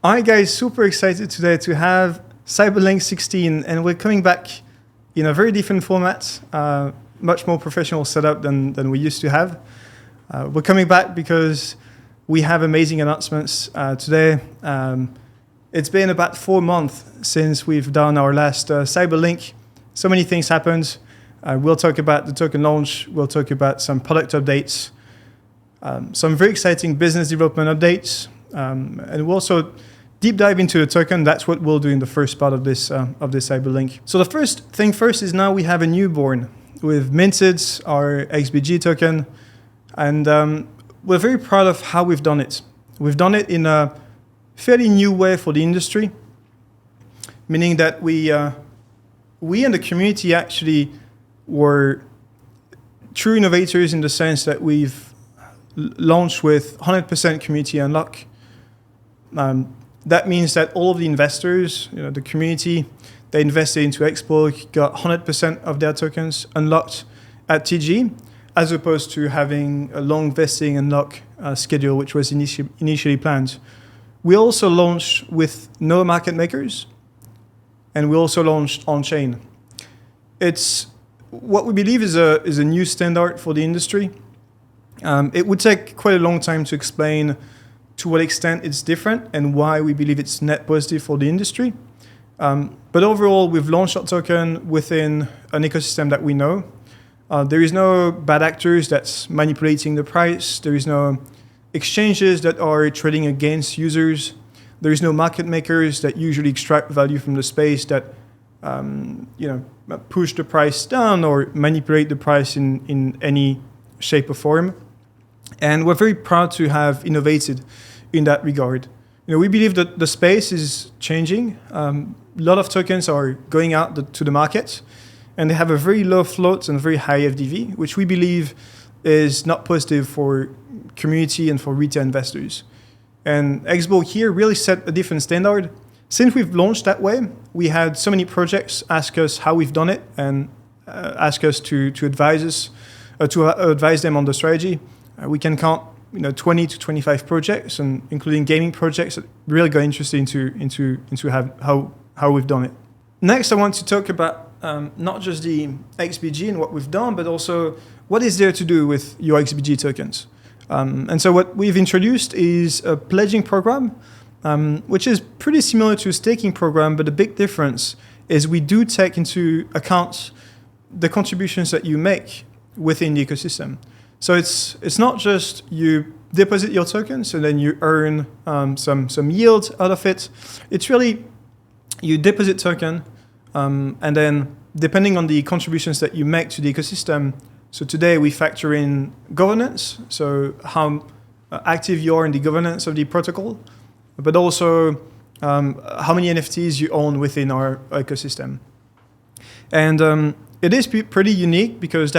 All right, guys, super excited today to have CyberLink 16, and we're coming back in a very different format, much more professional setup than we used to have. We're coming back because we have amazing announcements today. It's been about 4 months since we've done our last CyberLink. So many things happened. We'll talk about the token launch. We'll talk about some product updates, some very exciting business development updates, and we'll also deep dive into the token. That's what we'll do in the first part of this CyberLink. So the first thing first is now we have a newborn. We've minted our XBG token, and we're very proud of how we've done it. We've done it in a fairly new way for the industry, meaning that we and the community actually were true innovators in the sense that we've launched with 100% community unlock. That means that all of the investors, the community, they invested into XBorg, got 100% of their tokens unlocked at TG, as opposed to having a long vesting unlock schedule, which was initially planned. We also launched with no market makers, and we also launched on-chain. It's what we believe is a new standard for the industry. It would take quite a long time to explain to what extent it's different and why we believe it's net positive for the industry. But overall, we've launched our token within an ecosystem that we know. There is no bad actors that's manipulating the price. There is no exchanges that are trading against users. There is no market makers that usually extract value from the space that push the price down or manipulate the price in any shape or form. And we're very proud to have innovated in that regard. We believe that the space is changing. A lot of tokens are going out to the market, and they have a very low float and very high FDV, which we believe is not positive for community and for retail investors. And XBorg here really set a different standard. Since we've launched that way, we had so many projects ask us how we've done it and ask us to advise them on the strategy. We can count 20 to 25 projects, and including gaming projects that really got interested into how we've done it. Next, I want to talk about not just the XBG and what we've done, but also what is there to do with your XBG tokens. And so what we've introduced is a pledging program, which is pretty similar to a staking program, but the big difference is we do take into account the contributions that you make within the ecosystem. So it's not just you deposit your tokens and then you earn some yield out of it. It's really you deposit token, and then depending on the contributions that you make to the ecosystem. So today we factor in governance, so how active you are in the governance of the protocol, but also how many NFTs you own within our ecosystem. And it is pretty unique because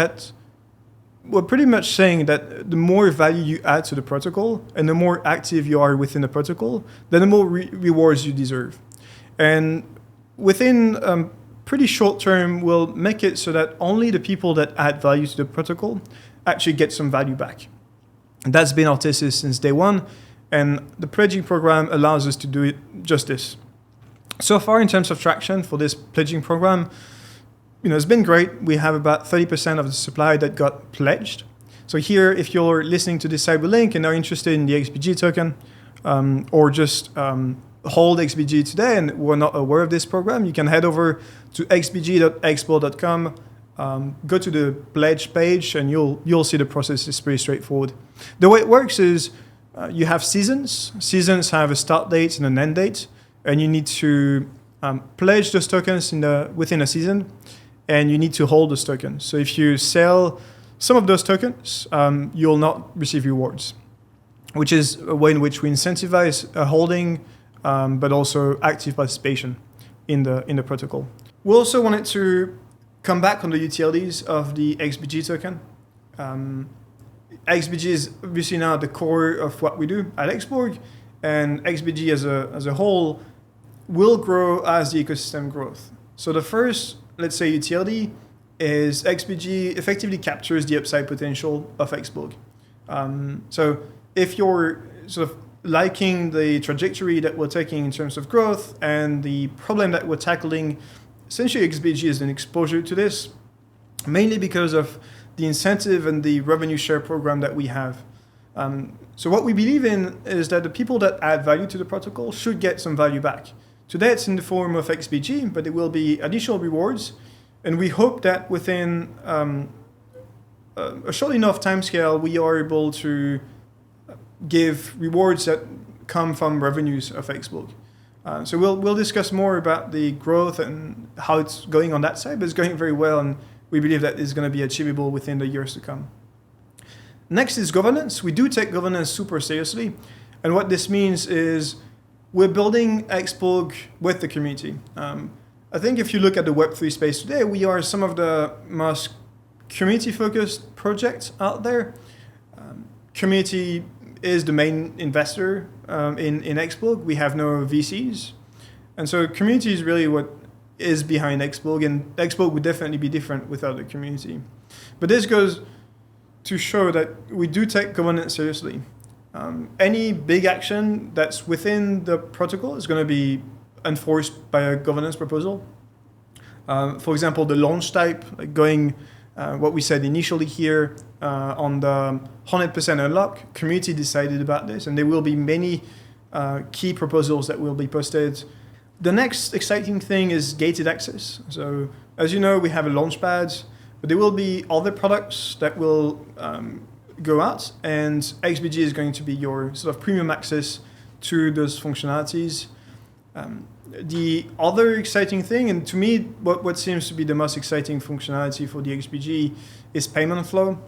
we're pretty much saying that the more value you add to the protocol and the more active you are within the protocol, then the more rewards you deserve. And within pretty short term, we'll make it so that only the people that add value to the protocol actually get some value back. And that's been our thesis since day one. And the pledging program allows us to do it just this. So far, in terms of traction for this pledging program, it's been great. We have about 30% of the supply that got pledged. So here, if you're listening to this CyberLink and are interested in the XBG token, or just hold XBG today and were not aware of this program, you can head over to xbg.xborg.com, go to the pledge page, and you'll see the process is pretty straightforward. The way it works is you have seasons. Seasons have a start date and an end date, and you need to pledge those tokens within a season. And you need to hold those tokens. So if you sell some of those tokens, you'll not receive rewards, which is a way in which we incentivize holding, but also active participation in the protocol. We also wanted to come back on the utilities of the XBG token. XBG is obviously now the core of what we do at XBorg, and XBG as a whole will grow as the ecosystem grows. So the first, let's say, utility is XBG effectively captures the upside potential of XBorg. So if you're sort of liking the trajectory that we're taking in terms of growth and the problem that we're tackling. Essentially, XBG is an exposure to this, mainly because of the incentive and the revenue share program that we have. So what we believe in is that the people that add value to the protocol should get some value back. Today it's in the form of XBG, but there will be additional rewards. And we hope that within a short enough timescale, we are able to give rewards that come from revenues of XBorg. So we'll discuss more about the growth and how it's going on that side, but it's going very well, and we believe that is going to be achievable within the years to come. Next is governance. We do take governance super seriously, and what this means is we're building XBorg with the community. I think if you look at the Web3 space today, we are some of the most community-focused projects out there. Community is the main investor in XBorg. We have no VCs. And so community is really what is behind XBorg, and XBorg would definitely be different without the community. But this goes to show that we do take governance seriously. Any big action that's within the protocol is going to be enforced by a governance proposal. For example, the launch type, like going what we said initially here on the 100% unlock, community decided about this, and there will be many key proposals that will be posted. The next exciting thing is gated access. So as you know, we have a launchpad, but there will be other products that will go out, and XBG is going to be your sort of premium access to those functionalities. The other exciting thing, and to me, what seems to be the most exciting functionality for the XBG is payment flow.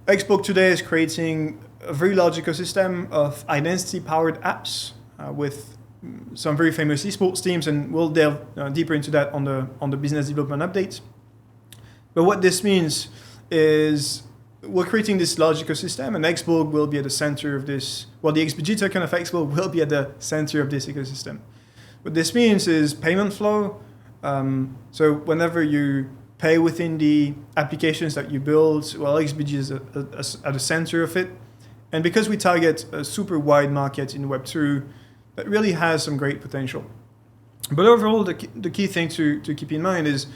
XBorg today is creating a very large ecosystem of identity-powered apps with some very famous esports teams, and we'll delve deeper into that on the business development update. But what this means is we're creating this large ecosystem, and XBorg will be at the center of this. Well, the XBG token of XBorg will be at the center of this ecosystem. What this means is payment flow. So whenever you pay within the applications that you build, well, XBG is at the center of it. And because we target a super wide market in Web2, that really has some great potential. But overall, the key thing to keep in mind is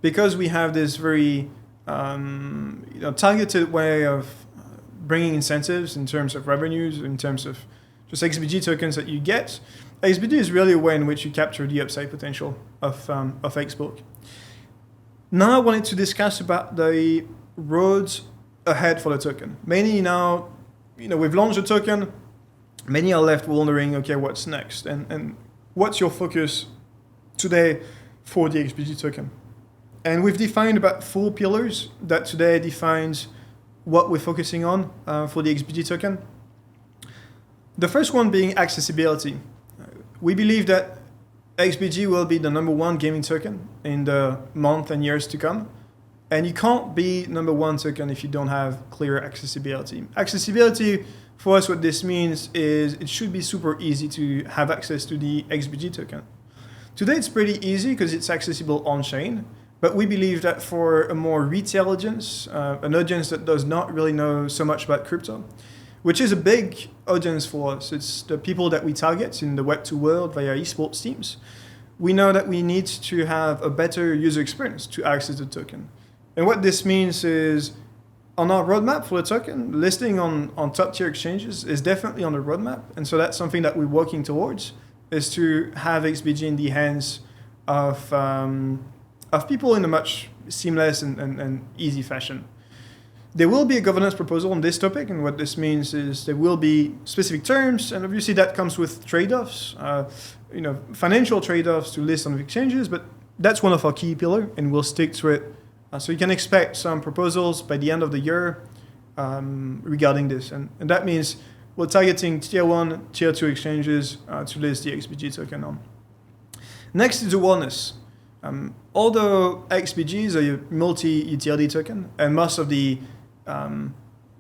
because we have this very targeted way of bringing incentives in terms of revenues, in terms of just XBG tokens that you get, XBG is really a way in which you capture the upside potential of XBorg. Now I wanted to discuss about the roads ahead for the token. Many now, we've launched a token, many are left wondering, okay, what's next? And what's your focus today for the XBG token? And we've defined about 4 pillars that today defines what we're focusing on for the XBG token. The first one being accessibility. We believe that XBG will be the #1 gaming token in the month and years to come. And you can't be #1 token if you don't have clear accessibility. Accessibility, for us, what this means is it should be super easy to have access to the XBG token. Today it's pretty easy because it's accessible on-chain, but we believe that for a more retail audience, an audience that does not really know so much about crypto, which is a big audience for us. It's the people that we target in the Web2 world via esports teams. We know that we need to have a better user experience to access the token. And what this means is on our roadmap for the token, listing on top tier exchanges is definitely on the roadmap. And so that's something that we're working towards, is to have XBG in the hands of people in a much seamless and easy fashion. There will be a governance proposal on this topic, and what this means is there will be specific terms, and obviously that comes with trade-offs, financial trade-offs to list on exchanges, but that's one of our key pillars, and we'll stick to it. So you can expect some proposals by the end of the year regarding this, and that means we're targeting tier 1, tier 2 exchanges to list the XBG token on. Next is awareness. Although XBG is a multi-utility token, and most of the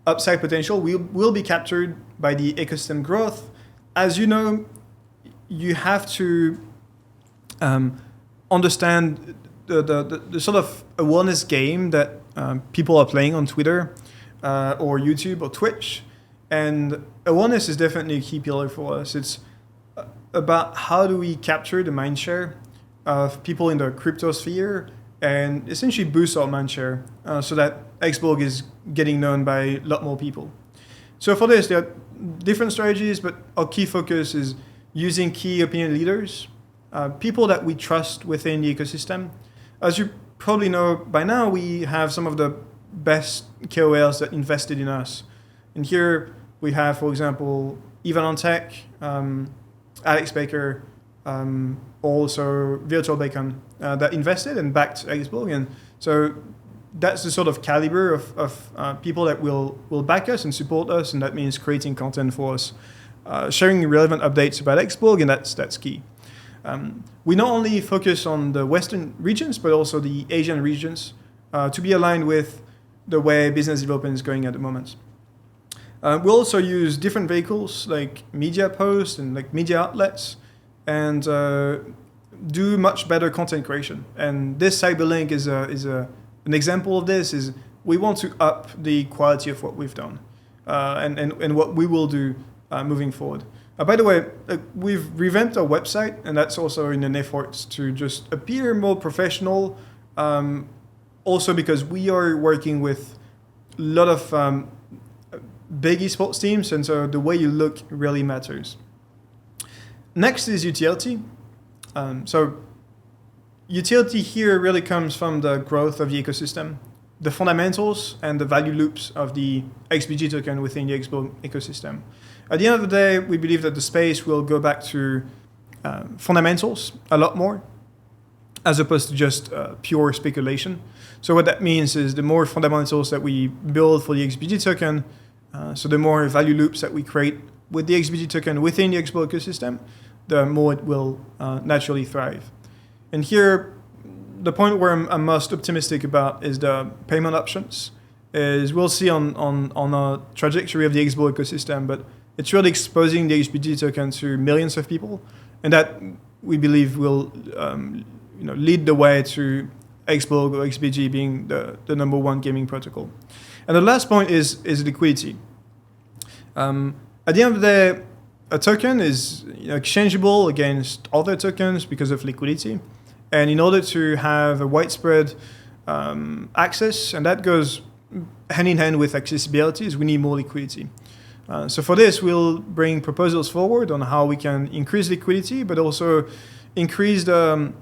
upside potential will be captured by the ecosystem growth. As you know, you have to understand the sort of awareness game that people are playing on Twitter or YouTube or Twitch. And awareness is definitely a key pillar for us. It's about how do we capture the mindshare of people in the crypto sphere and essentially boost our mindshare so that XBorg is getting known by a lot more people. So for this, there are different strategies, but our key focus is using key opinion leaders, people that we trust within the ecosystem. As you probably know by now, we have some of the best KOLs that invested in us. And here we have, for example, Ivan on Tech, Alex Baker, also Virtual Bacon that invested and backed XBorg. And so that's the sort of caliber of people that will back us and support us, and that means creating content for us, sharing relevant updates about XBorg, and that's key. We not only focus on the Western regions, but also the Asian regions to be aligned with the way business development is going at the moment. We'll also use different vehicles like media posts and like media outlets, and do much better content creation. And this CyberLink is an example of this. Is we want to up the quality of what we've done and what we will do moving forward. By the way, we've revamped our website, and that's also in an effort to just appear more professional. Also because we are working with a lot of big esports teams, and so the way you look really matters. Next is utility. So utility here really comes from the growth of the ecosystem, the fundamentals and the value loops of the XBG token within the XBorg ecosystem. At the end of the day, we believe that the space will go back to fundamentals a lot more, as opposed to just pure speculation. So what that means is the more fundamentals that we build for the XBG token, so the more value loops that we create with the XBG token within the XBorg ecosystem, the more it will naturally thrive. And here, the point where I'm most optimistic about is the payment options. Is we'll see on a trajectory of the XBorg ecosystem, but it's really exposing the XBG token to millions of people, and that we believe will lead the way to XBorg or XBG being the number one gaming protocol. And the last point is liquidity. At the end of the day, a token is exchangeable against other tokens because of liquidity. And in order to have a widespread access, and that goes hand in hand with accessibility, is we need more liquidity. So for this, we'll bring proposals forward on how we can increase liquidity, but also increase the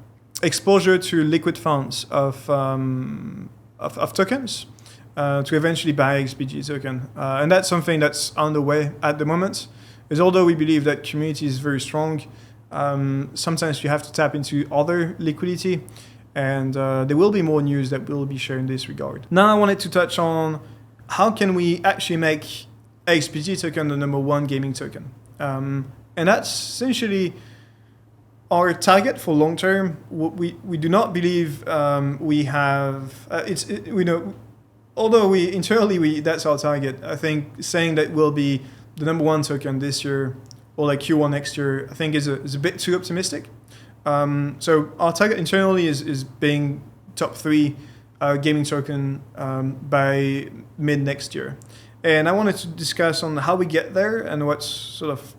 exposure to liquid funds of tokens to eventually buy XBG token. And that's something that's on the way at the moment. Is although we believe that community is very strong, sometimes you have to tap into other liquidity, and there will be more news that will be shared in this regard. Now I wanted to touch on how can we actually make XBG token the number one gaming token. And that's essentially our target for long term. We do not believe we have, although we internally, that's our target. I think saying that we'll be the number one token this year or like Q1 next year, I think is a bit too optimistic. So our target internally is being top 3 gaming token by mid next year. And I wanted to discuss on how we get there and what's sort of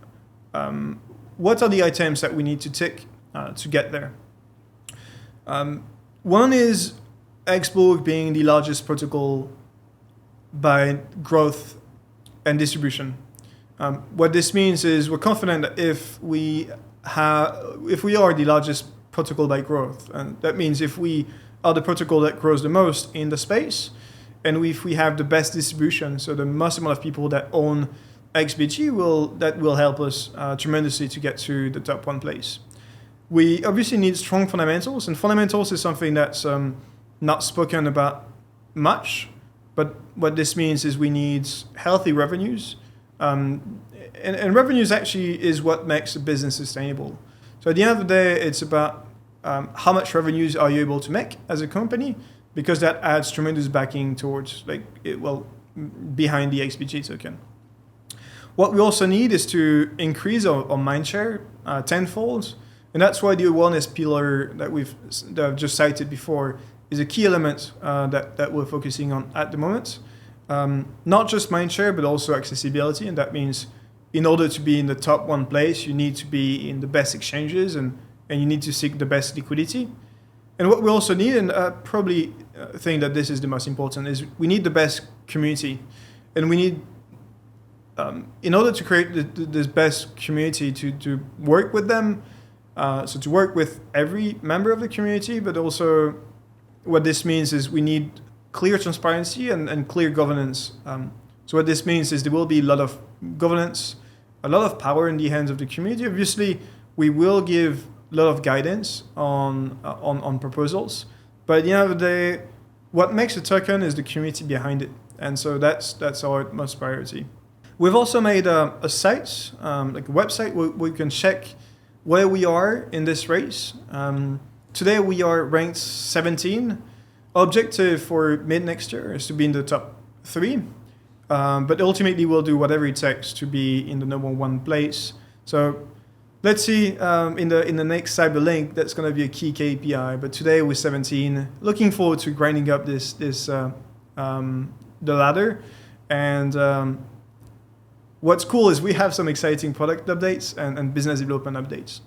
what are the items that we need to tick to get there. One is XBorg being the largest protocol by growth and distribution. What this means is we're confident that if we are the largest protocol by growth, and that means if we are the protocol that grows the most in the space, and if we have the best distribution, so the most amount of people that own XBG will help us tremendously to get to the top 1 place. We obviously need strong fundamentals, and fundamentals is something that's not spoken about much, but what this means is we need healthy revenues. And revenues actually is what makes a business sustainable. So at the end of the day, it's about how much revenues are you able to make as a company, because that adds tremendous backing towards behind the XBG token. What we also need is to increase our mindshare tenfold, and that's why the awareness pillar that I've just cited before is a key element that we're focusing on at the moment. not just mindshare, but also accessibility. And that means in order to be in the top one place, you need to be in the best exchanges and you need to seek the best liquidity. And what we also need, and probably think that this is the most important, is we need the best community. And we need, in order to create this best community, to work with them, so to work with every member of the community, but also what this means is we need clear transparency and clear governance. So what this means is there will be a lot of governance, a lot of power in the hands of the community. Obviously, we will give a lot of guidance on proposals, but at the end of the day, what makes a token is the community behind it, and so that's our utmost priority. We've also made a site, like a website, where you can check where we are in this race. Today we are ranked 17. Objective for mid next year is to be in the top 3, but ultimately we'll do whatever it takes to be in the number 1 place. So let's see, in the next CyberLink, that's going to be a key KPI. But today we're 17. Looking forward to grinding up the ladder. And what's cool is we have some exciting product updates and business development updates.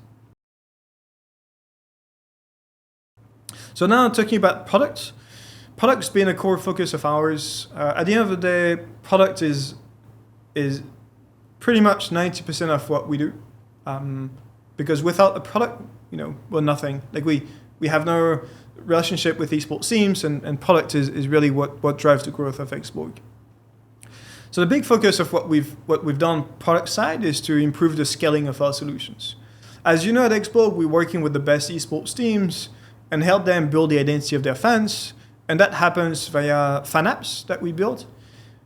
So now talking about products. Product's been a core focus of ours. At the end of the day, product is pretty much 90% of what we do. Because without a product, we're nothing. Like we have no relationship with esports teams, and product is really what drives the growth of XBorg. So the big focus of what we've done product side is to improve the scaling of our solutions. As you know, at XBorg, we're working with the best esports teams and help them build the identity of their fans. And that happens via fan apps that we build.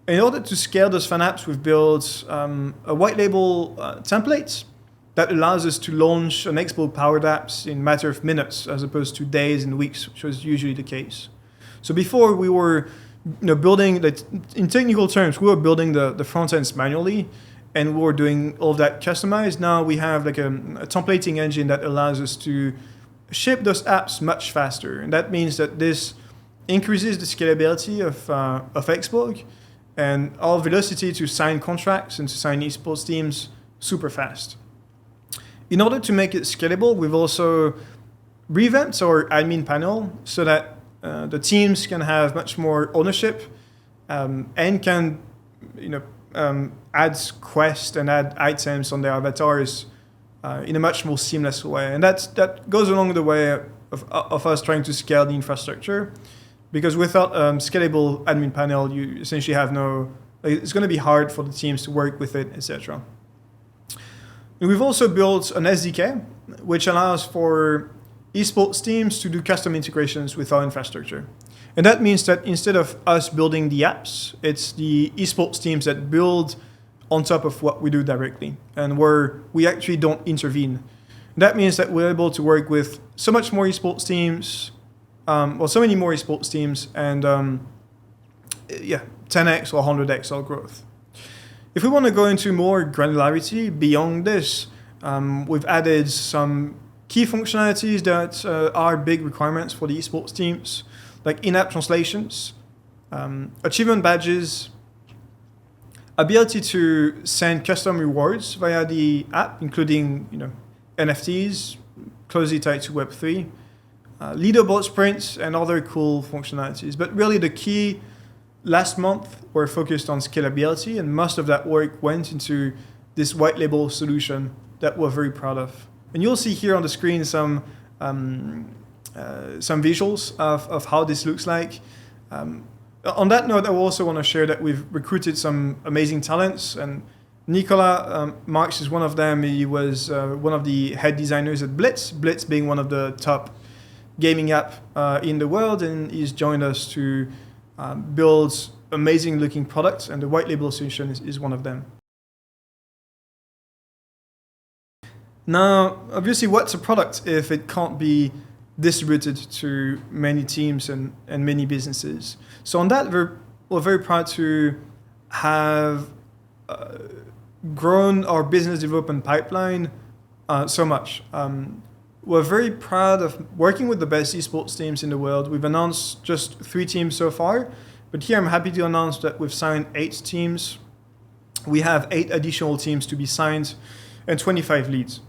In order to scale those fan apps, we've built a white label template that allows us to launch an XBorg powered apps in a matter of minutes, as opposed to days and weeks, which was usually the case. So before we were building, in technical terms, we were building the front ends manually, and we were doing all of that customized. Now we have like a templating engine that allows us to ship those apps much faster. And that means that this increases the scalability of XBorg and our velocity to sign contracts and to sign esports teams super fast. In order to make it scalable, we've also revamped our admin panel so that the teams can have much more ownership and can add quests and add items on their avatars in a much more seamless way. And that goes along the way of us trying to scale the infrastructure, because without scalable admin panel, you essentially have it's going to be hard for the teams to work with it, etc. We've also built an SDK, which allows for esports teams to do custom integrations with our infrastructure. And that means that instead of us building the apps, it's the esports teams that build on top of what we do directly, and where we actually don't intervene. That means that we're able to work with so much more esports teams, so many more esports teams, and 10x or 100x our growth. If we want to go into more granularity beyond this, we've added some key functionalities that are big requirements for the esports teams, like in-app translations, achievement badges, ability to send custom rewards via the app, including NFTs, closely tied to Web3, leaderboard sprints, and other cool functionalities. But really the key last month were focused on scalability, and most of that work went into this white label solution that we're very proud of. And you'll see here on the screen some visuals of how this looks like. On that note, I also want to share that we've recruited some amazing talents, and Nicolas Marx is one of them. He was one of the head designers at Blitz, Blitz being one of the top gaming app in the world, and he's joined us to build amazing looking products, and the white label solution is one of them. Now, obviously, what's a product if it can't be distributed to many teams and many businesses? So on that, we're very proud to have grown our business development pipeline so much. We're very proud of working with the best esports teams in the world. We've announced just 3 teams so far, But here I'm happy to announce that we've signed 8 teams. We have 8 additional teams to be signed and 25 leads.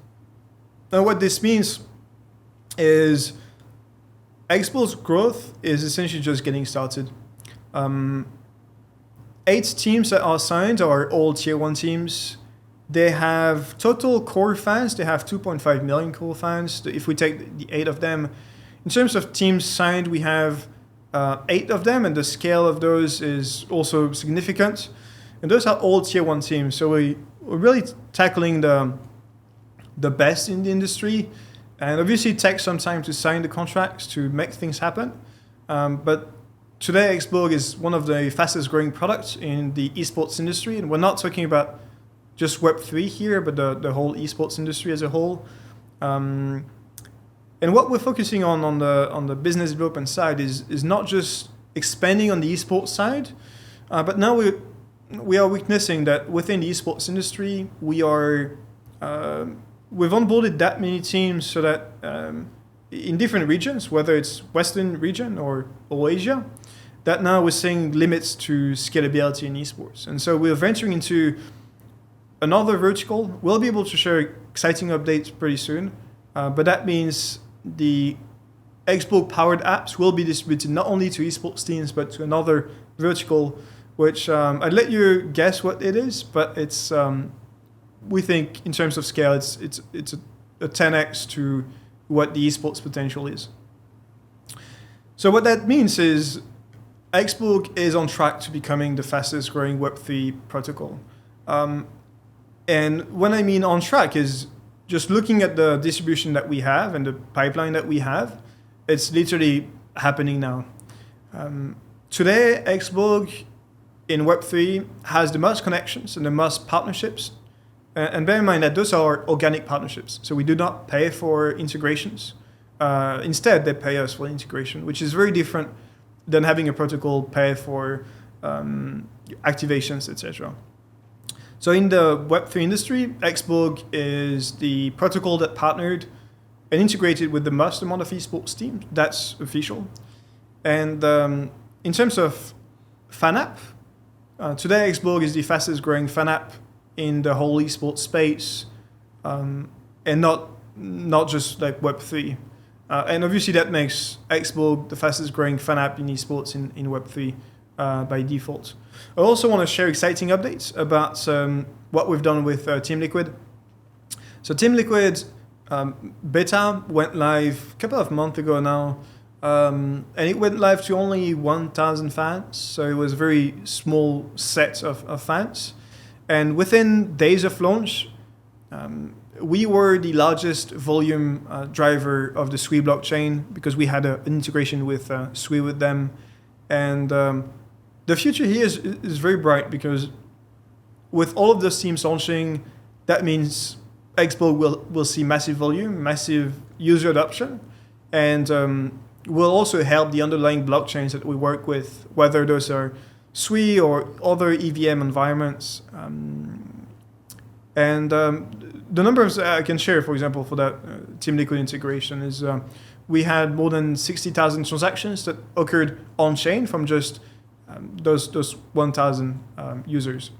Now what this means is XBorg's growth is essentially just getting started. 8 teams that are signed are all tier 1 teams. They have total core fans. They have 2.5 million core fans. If we take the 8 of them, in terms of teams signed, we have 8 of them, and the scale of those is also significant. And those are all tier 1 teams. So we're really tackling the best in the industry. And obviously it takes some time to sign the contracts to make things happen. But today XBorg is one of the fastest growing products in the esports industry. And we're not talking about just Web3 here, but the whole esports industry as a whole. And what we're focusing on the business development side is not just expanding on the esports side, but now we are witnessing that within the esports industry, we've onboarded that many teams so that in different regions, whether it's Western region or Asia, that now we're seeing limits to scalability in esports. And so we're venturing into another vertical. We'll be able to share exciting updates pretty soon, but that means the XBorg powered apps will be distributed not only to esports teams, but to another vertical, which I'd let you guess what it is, but it's we think in terms of scale, it's a 10x to what the esports potential is. So what that means is XBorg is on track to becoming the fastest growing Web3 protocol. And when I mean on track is just looking at the distribution that we have and the pipeline that we have, it's literally happening now. Today, XBorg in Web3 has the most connections and the most partnerships. And bear in mind that those are organic partnerships. So we do not pay for integrations. Instead, they pay us for integration, which is very different than having a protocol pay for activations, etc. So in the Web3 industry, XBorg is the protocol that partnered and integrated with the most amount of esports teams. That's official. And in terms of fan app, today XBorg is the fastest growing fan app in the whole esports space, and not just like Web3. And obviously that makes XBorg the fastest growing fan app in esports in Web3 by default. I also want to share exciting updates about what we've done with Team Liquid. So Team Liquid beta went live a couple of months ago now, and it went live to only 1,000 fans. So it was a very small set of fans. And within days of launch, we were the largest volume driver of the Sui blockchain because we had an integration with Sui with them. And the future here is very bright because with all of those teams launching, that means XBorg will see massive volume, massive user adoption, and will also help the underlying blockchains that we work with, whether those are Sui or other EVM environments. The numbers I can share, for example, for that Team Liquid integration is we had more than 60,000 transactions that occurred on-chain from just those 1,000 users.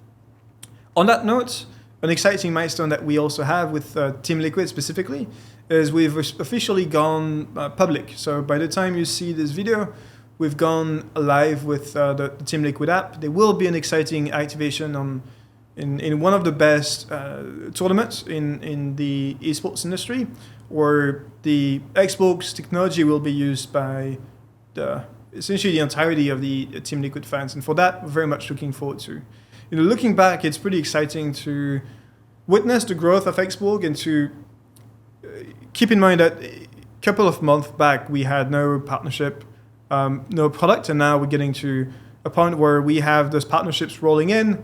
On that note, an exciting milestone that we also have with Team Liquid specifically is we've officially gone public. So by the time you see this video, we've gone live with the Team Liquid app. There will be an exciting activation in one of the best tournaments in the esports industry, where the XBorg's technology will be used by essentially the entirety of the Team Liquid fans. And for that, we're very much looking forward to. Looking back, it's pretty exciting to witness the growth of XBorg and to keep in mind that a couple of months back, we had no partnership, no product, and now we're getting to a point where we have those partnerships rolling in.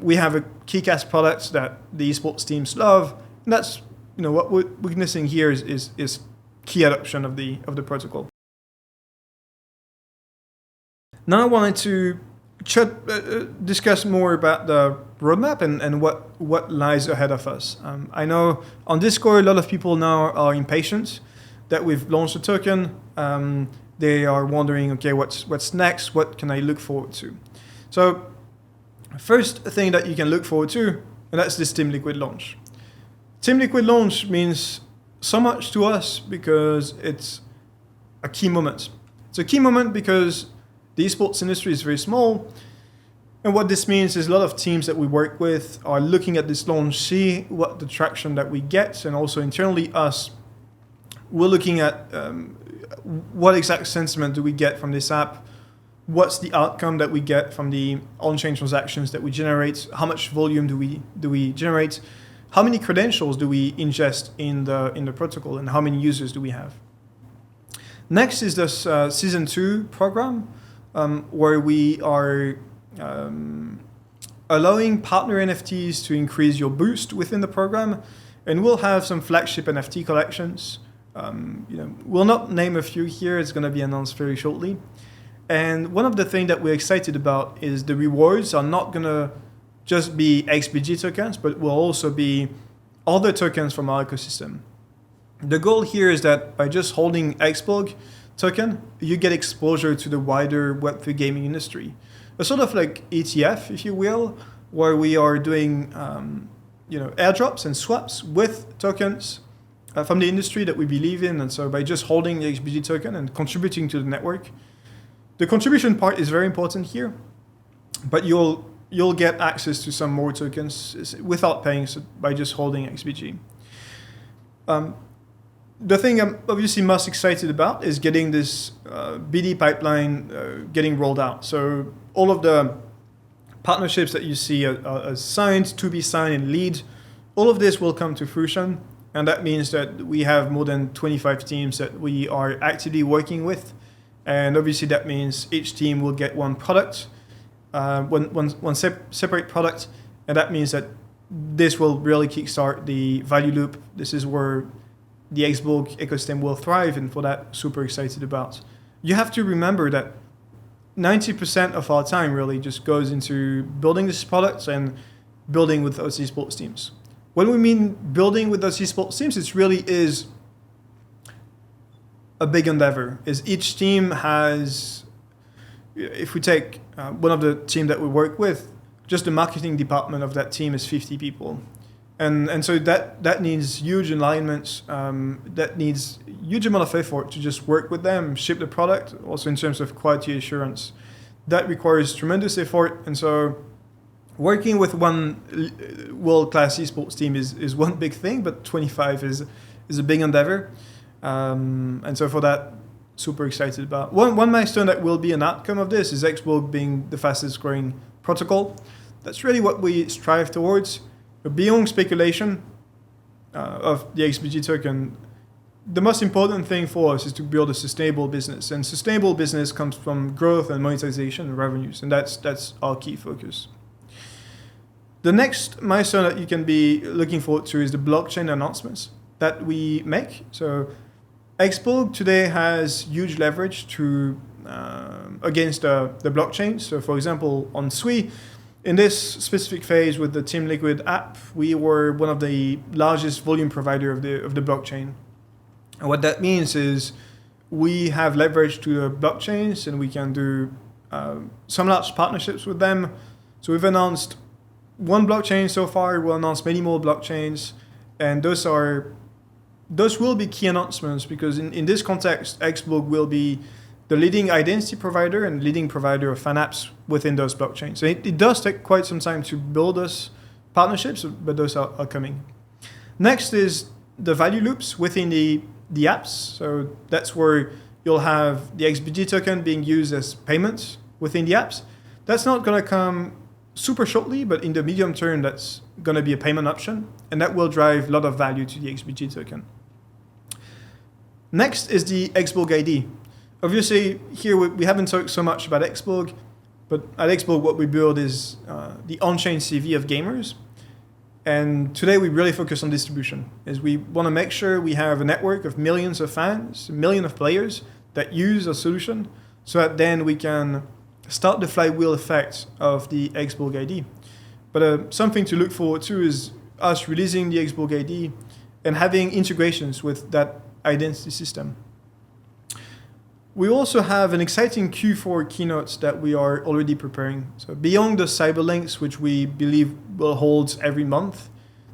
We have a kick-ass product that the esports teams love, and that's what we're witnessing here is key adoption of the protocol. Now I wanted to discuss more about the roadmap and what lies ahead of us. I know on Discord a lot of people now are impatient that we've launched a token, they are wondering, okay, what's next? What can I look forward to? So first thing that you can look forward to, and that's this Team Liquid launch. Team Liquid launch means so much to us because it's a key moment. It's a key moment because the esports industry is very small. And what this means is a lot of teams that we work with are looking at this launch, see what the traction that we get, and also internally us, we're looking at what exact sentiment do we get from this app, what's the outcome that we get from the on-chain transactions that we generate, how much volume do we generate, how many credentials do we ingest in the protocol, and how many users do we have. Next is this Season 2 program, where we are allowing partner NFTs to increase your boost within the program, and we'll have some flagship NFT collections. We'll not name a few here, it's going to be announced very shortly. And one of the things that we're excited about is the rewards are not going to just be XBG tokens, but will also be other tokens from our ecosystem. The goal here is that by just holding XBorg token, you get exposure to the wider Web3 gaming industry. A sort of like ETF, if you will, where we are doing airdrops and swaps with tokens from the industry that we believe in. And so by just holding the XBG token and contributing to the network, the contribution part is very important here, but you'll get access to some more tokens without paying, so by just holding XBG. The thing I'm obviously most excited about is getting this BD pipeline getting rolled out. So all of the partnerships that you see are signed, to be signed, and lead. All of this will come to fruition, and that means that we have more than 25 teams that we are actively working with. And obviously that means each team will get one product, one separate product, and that means that this will really kickstart the value loop. This is where the XBorg ecosystem will thrive, and for that, super excited about. You have to remember that 90% of our time really just goes into building these products and building with those esports teams. When we mean building with those esports teams, it really is a big endeavor. Is each team has, if we take one of the team that we work with, just the marketing department of that team is 50 people. And so that needs huge alignments, that needs huge amount of effort to just work with them, ship the product, also in terms of quality assurance. That requires tremendous effort, and so working with one world-class esports team is one big thing, but 25 is a big endeavor. And so for that, super excited about. One milestone that will be an outcome of this is XBorg being the fastest growing protocol. That's really what we strive towards. Beyond speculation of the XBG token, the most important thing for us is to build a sustainable business. And sustainable business comes from growth and monetization and revenues. And that's our key focus. The next milestone that you can be looking forward to is the blockchain announcements that we make. So XBorg today has huge leverage to against the blockchain. So for example, on Sui, in this specific phase with the Team Liquid app, we were one of the largest volume provider of the blockchain. And what that means is we have leverage to the blockchains, and we can do some large partnerships with them. So we've announced one blockchain so far. We'll announce many more blockchains, and those will be key announcements because in this context, XBorg will be the leading identity provider and leading provider of fan apps within those blockchains. So it does take quite some time to build those partnerships, but those are coming. Next is the value loops within the apps. So that's where you'll have the XBG token being used as payments within the apps. That's not going to come super shortly, but in the medium term, that's going to be a payment option, and that will drive a lot of value to the XBG token. Next is the XBorg ID. Obviously, here we haven't talked so much about XBorg, but at XBorg, what we build is the on-chain CV of gamers. And today, we really focus on distribution, as we want to make sure we have a network of millions of fans, millions of players that use our solution, so that then we can start the flywheel effect of the XBorg ID. But something to look forward to is us releasing the XBorg ID and having integrations with that identity system. We also have an exciting Q4 keynotes that we are already preparing. So beyond the CyberLinks, which we believe will hold every month,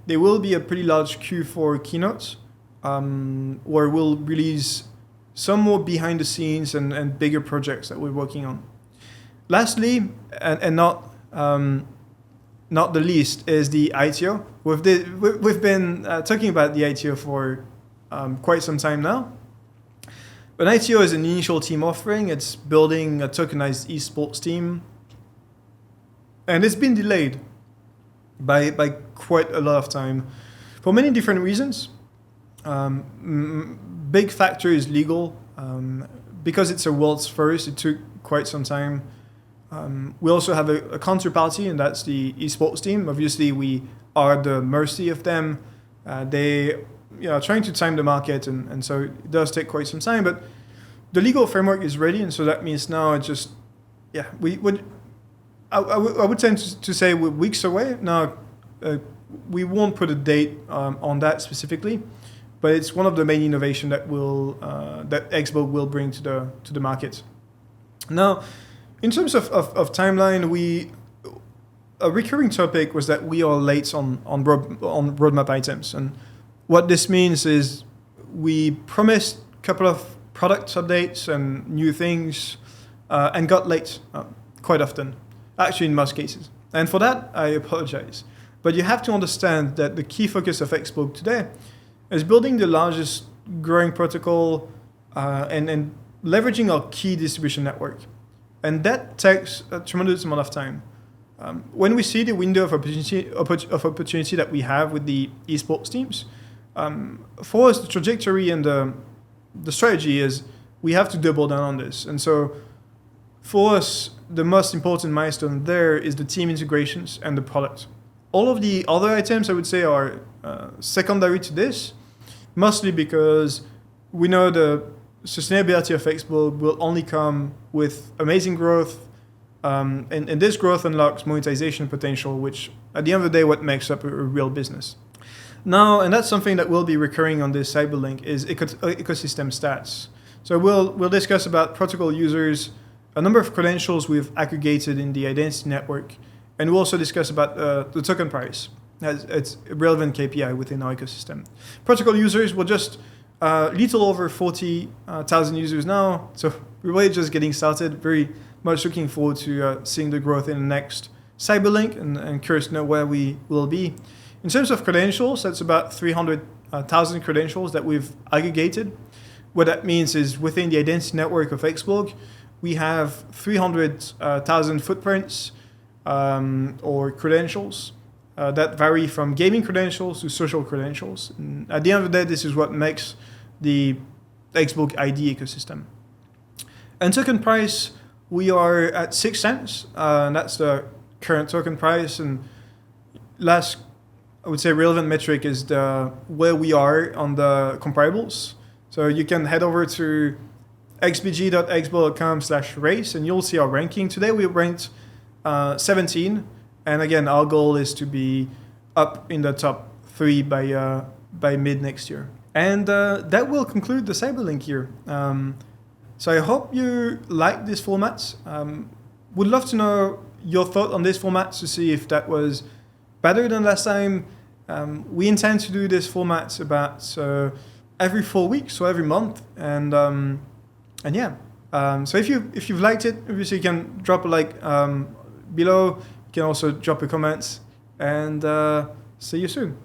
there will be a pretty large Q4 keynote where we'll release some more behind the scenes and bigger projects that we're working on. Lastly, and not the least, is the ITO. We've been talking about the ITO for quite some time now. An ITO is an initial team offering. It's building a tokenized esports team. And it's been delayed by quite a lot of time for many different reasons. Big factor is legal. Because it's a world's first, it took quite some time. We also have a counterparty, and that's the esports team. Obviously, we are at the mercy of them. They trying to time the market, and so it does take quite some time. But the legal framework is ready, and so that means now it's just, I would tend to say we're weeks away. Now, we won't put a date on that specifically, but it's one of the main innovation that that XBorg will bring to the market. Now, in terms of timeline, a recurring topic was that we are late on roadmap items, and what this means is we promised a couple of product updates and new things and got late quite often, actually in most cases. And for that, I apologize. But you have to understand that the key focus of XBorg today is building the largest growing protocol and leveraging our key distribution network. And that takes a tremendous amount of time. When we see the window of opportunity that we have with the esports teams, for us, the trajectory and the strategy is we have to double down on this. And so for us, the most important milestone there is the team integrations and the product. All of the other items, I would say, are secondary to this, mostly because we know the sustainability of XBorg will only come with amazing growth, and this growth unlocks monetization potential, which at the end of the day, what makes up a real business. Now, and that's something that will be recurring on this CyberLink, is ecosystem stats. So we'll discuss about protocol users, a number of credentials we've aggregated in the identity network, and we'll also discuss about the token price. It's a relevant KPI within our ecosystem. Protocol users will just little over 40,000 users now, so we're really just getting started. Very much looking forward to seeing the growth in the next CyberLink, and curious to know where we will be. In terms of credentials, that's about 300,000 credentials that we've aggregated. What that means is within the identity network of XBorg, we have 300,000 footprints or credentials that vary from gaming credentials to social credentials. And at the end of the day, this is what makes the XBorg ID ecosystem. And token price, we are at 6 cents. And that's the current token price. And last, I would say, relevant metric is where we are on the comparables. So you can head over to xbg.xborg.com/race and you'll see our ranking. Today we ranked 17. And again, our goal is to be up in the top 3 by mid next year. And that will conclude the CyberLink here. So I hope you like this format. Would love to know your thought on this format to see if that was better than last time. We intend to do this format about every 4 weeks, so every month. And yeah. So if you've liked it, obviously you can drop a like below. You can also drop a comment, and see you soon.